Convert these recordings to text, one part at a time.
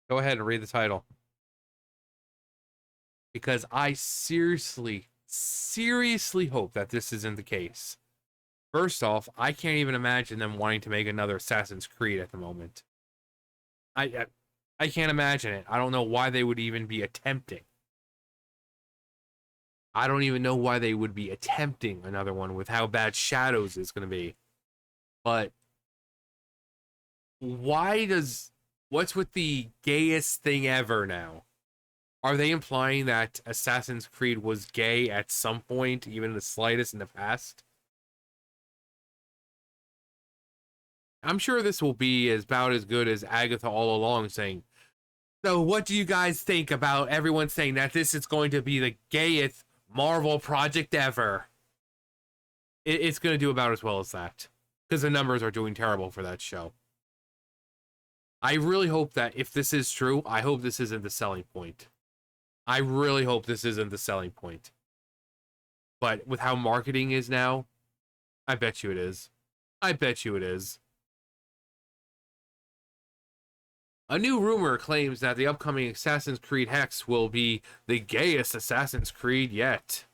Go ahead and read the title. Because I seriously hope that this isn't the case. First off, I can't even imagine them wanting to make another Assassin's Creed at the moment. I can't imagine it. I don't know why they would even be attempting. I don't even know why they would be attempting another one with how bad Shadows is going to be. But why does what's with the gayest thing ever now? Are they implying that Assassin's Creed was gay at some point, even the slightest in the past? I'm sure this will be about as good as Agatha all along saying, so what do you guys think about everyone saying that this is going to be the gayest Marvel project ever? It's going to do about as well as that. Because the numbers are doing terrible for that show. I really hope that if this is true, I hope this isn't the selling point. I really hope this isn't the selling point. But with how marketing is now, I bet you it is. I bet you it is. A new rumor claims that the upcoming Assassin's Creed Hexe will be the gayest Assassin's Creed yet.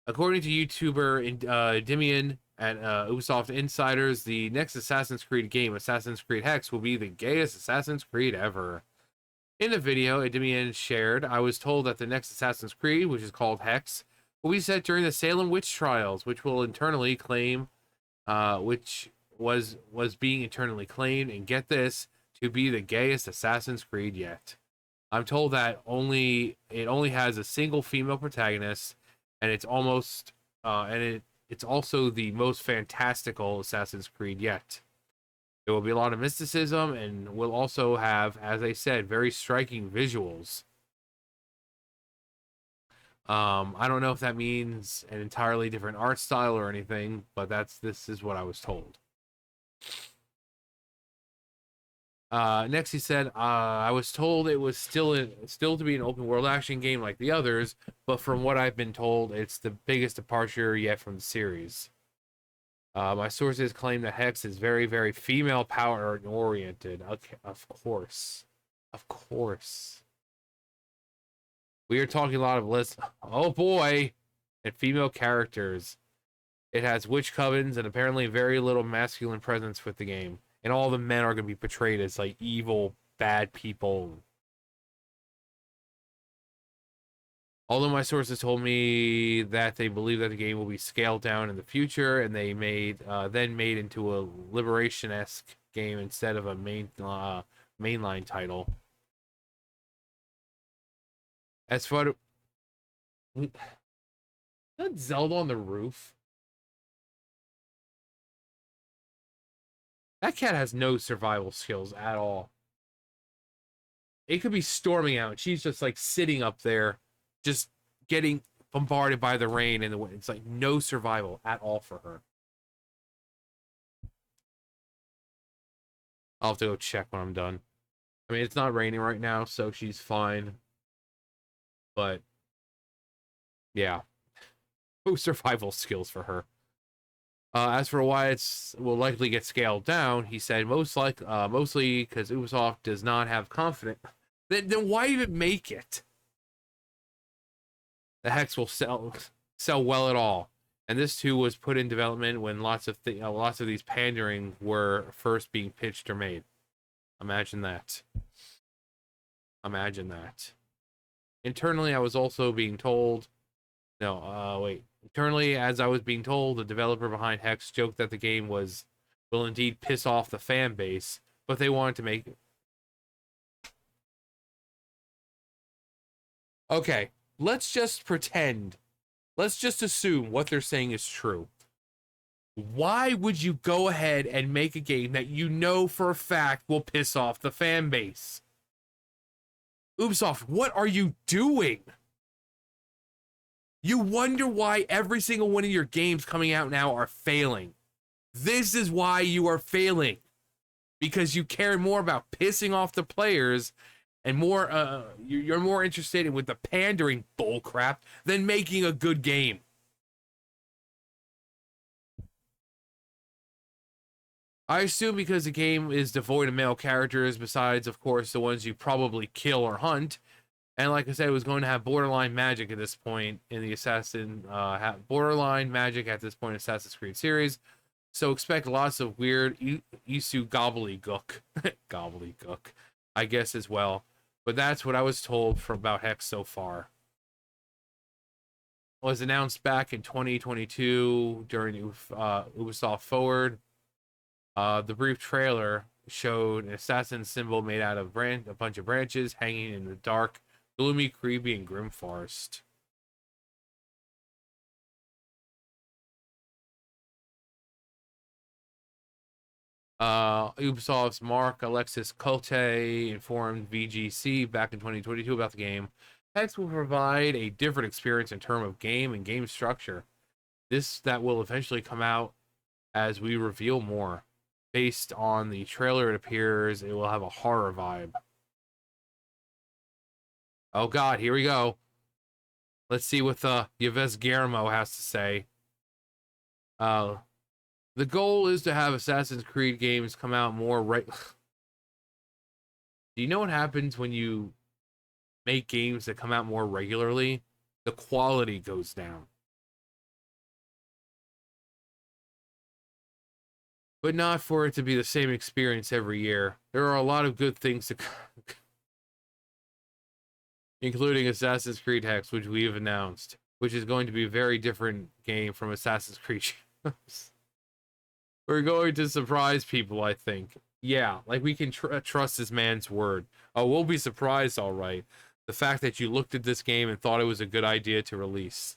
According to YouTuber Dimian at Ubisoft Insiders, the next Assassin's Creed game, Assassin's Creed Hexe, will be the gayest Assassin's Creed ever. In the video Dimian shared, I was told that the next Assassin's Creed, which is called Hexe, will be set during the Salem witch trials, which will internally claim, which was being internally claimed, and get this, to be the gayest Assassin's Creed yet. I'm told that it only has a single female protagonist, and it's almost it's also the most fantastical Assassin's Creed yet. There will be a lot of mysticism, and will also have, as I said, very striking visuals. I don't know if that means an entirely different art style or anything, but this is what I was told. Next, he said, I was told it was still to be an open world action game like the others, but from what I've been told, it's the biggest departure yet from the series. My sources claim that Hex is very, very female power oriented. Okay, of course. Of course. We are talking a lot of lists. Oh boy! And female characters. It has witch covens and apparently very little masculine presence with the game. And all the men are going to be portrayed as like evil, bad people. Although my sources told me that they believe that the game will be scaled down in the future, and they then made into a Liberation-esque game instead of a mainline title. As far as that Zelda on the roof, that cat has no survival skills at all. It could be storming out, and she's just like sitting up there, just getting bombarded by the rain and the wind. It's like no survival at all for her. I'll have to go check when I'm done. I mean, it's not raining right now, so she's fine. But yeah, no survival skills for her. As for why it will likely get scaled down, he said mostly because Ubisoft does not have confidence. Then why even make it? The Hex will sell well at all, and this too was put in development when lots of these pandering were first being pitched or made. Imagine that. Imagine that. Internally, I was also being told. No, wait. Internally, as I was being told, the developer behind Hex joked that the game will indeed piss off the fan base, but they wanted to make it. Okay, let's just pretend. Let's just assume what they're saying is true. Why would you go ahead and make a game that you know for a fact will piss off the fan base? Ubisoft, what are you doing? You wonder why every single one of your games coming out now are failing. This is why you are failing. Because you care more about pissing off the players and you're more interested in with the pandering bullcrap than making a good game. I assume because the game is devoid of male characters, besides, of course, the ones you probably kill or hunt. And like I said, it was going to have borderline magic at this point in the borderline magic at this point in Assassin's Creed series. So expect lots of weird Isu gobbledygook, gobbledygook, I guess as well. But that's what I was told from about Hexe so far. It was announced back in 2022 during Ubisoft Forward. The brief trailer showed an assassin symbol made out of a bunch of branches hanging in the dark, gloomy, creepy, and grim forest. Ubisoft's Mark Alexis Cote informed VGC back in 2022 about the game. Hexe will provide a different experience in terms of game and game structure. That will eventually come out as we reveal more. Based on the trailer, it appears it will have a horror vibe. Oh god, here we go. Let's see what Yves Guillermo has to say. The goal is to have Assassin's Creed games come out more right. Do you know what happens when you make games that come out more regularly? The quality goes down. But not for it to be the same experience every year. There are a lot of good things to including Assassin's Creed Hexe, which we've announced, which is going to be a very different game from Assassin's Creed. We're going to surprise people, I think. Yeah, like we can trust this man's word. Oh, we'll be surprised, all right. The fact that you looked at this game and thought it was a good idea to release.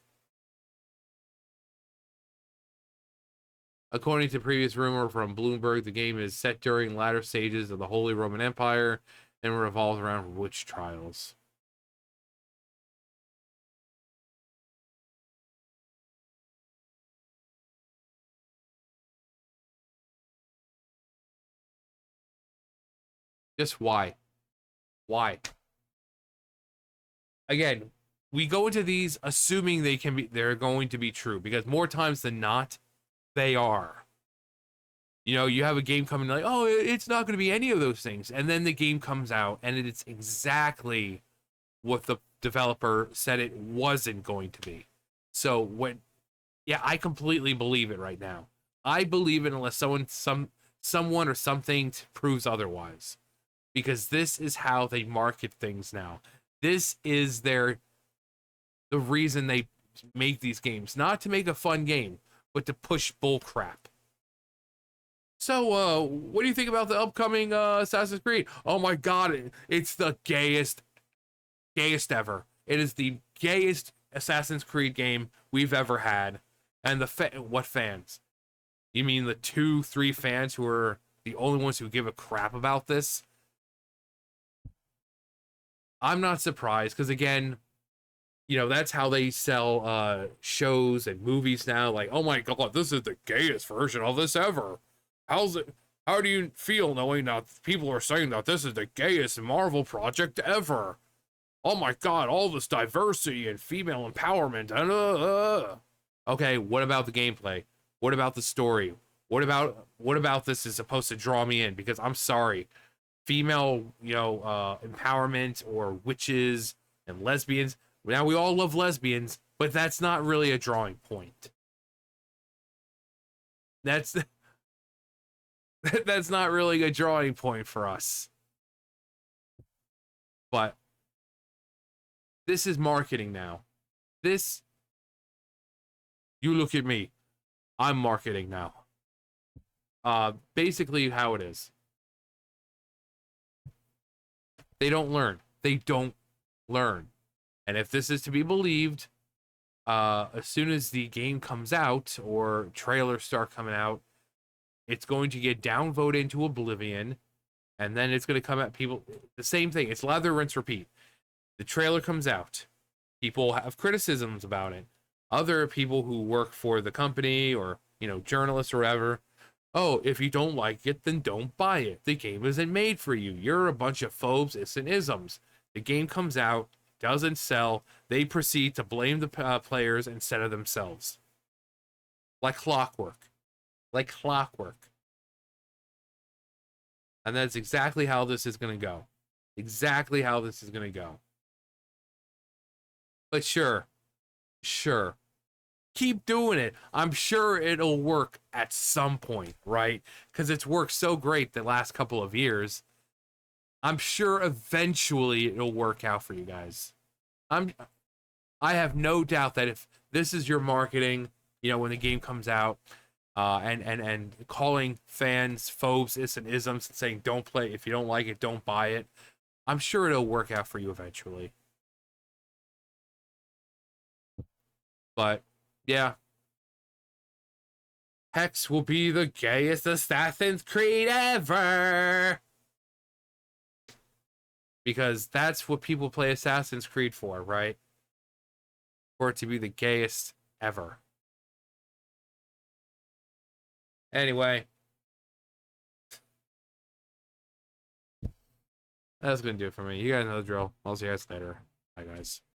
According to previous rumor from Bloomberg, the game is set during latter stages of the Holy Roman Empire and revolves around witch trials. Just why? Why? Again, we go into these assuming they're going to be true, because more times than not, they are. You know, you have a game coming like, oh, it's not going to be any of those things. And then the game comes out and it's exactly what the developer said it wasn't going to be. So yeah, I completely believe it right now. I believe it unless someone or something proves otherwise. Because this is how they market things now. This is the reason they make these games. Not to make a fun game, but to push bullcrap. So, what do you think about the upcoming Assassin's Creed? Oh my god, it's the gayest ever. It is the gayest Assassin's Creed game we've ever had. And what fans? You mean the 2-3 fans who are the only ones who give a crap about this? I'm not surprised, because again, you know, that's how they sell shows and movies now. Like, oh my god, this is the gayest version of this ever. How do you feel knowing that people are saying that this is the gayest Marvel project ever? Oh my god, all this diversity and female empowerment. Okay, what about the gameplay? What about the story? What about this is supposed to draw me in? Because I'm sorry, female, empowerment or witches and lesbians. Now we all love lesbians, but that's not really a drawing point. That's that's not really a drawing point for us. But this is marketing now. You look at me. I'm marketing now. Basically how it is. They don't learn. They don't learn. And if this is to be believed, as soon as the game comes out or trailers start coming out, it's going to get downvoted into oblivion, and then it's going to come at people. The same thing. It's lather, rinse, repeat. The trailer comes out. People have criticisms about it. Other people who work for the company or, journalists or whatever, oh, if you don't like it, then don't buy it. The game isn't made for you. You're a bunch of phobes, and isms. The game comes out, doesn't sell. They proceed to blame the players instead of themselves. Like clockwork. And that's exactly how this is going to go. Exactly how this is going to go. But sure, keep doing it. I'm sure it'll work at some point, right? Because it's worked so great the last couple of years. I'm sure eventually it'll work out for you guys. I have no doubt that if this is your marketing, you know, when the game comes out, and calling fans phobes, and isms, and saying don't play, if you don't like it, don't buy it. I'm sure it'll work out for you eventually. But yeah, Hexe will be the gayest Assassin's Creed ever. Because that's what people play Assassin's Creed for, right? For it to be the gayest ever. Anyway, that's gonna do it for me. You guys know the drill. I'll see you guys later. Bye, guys.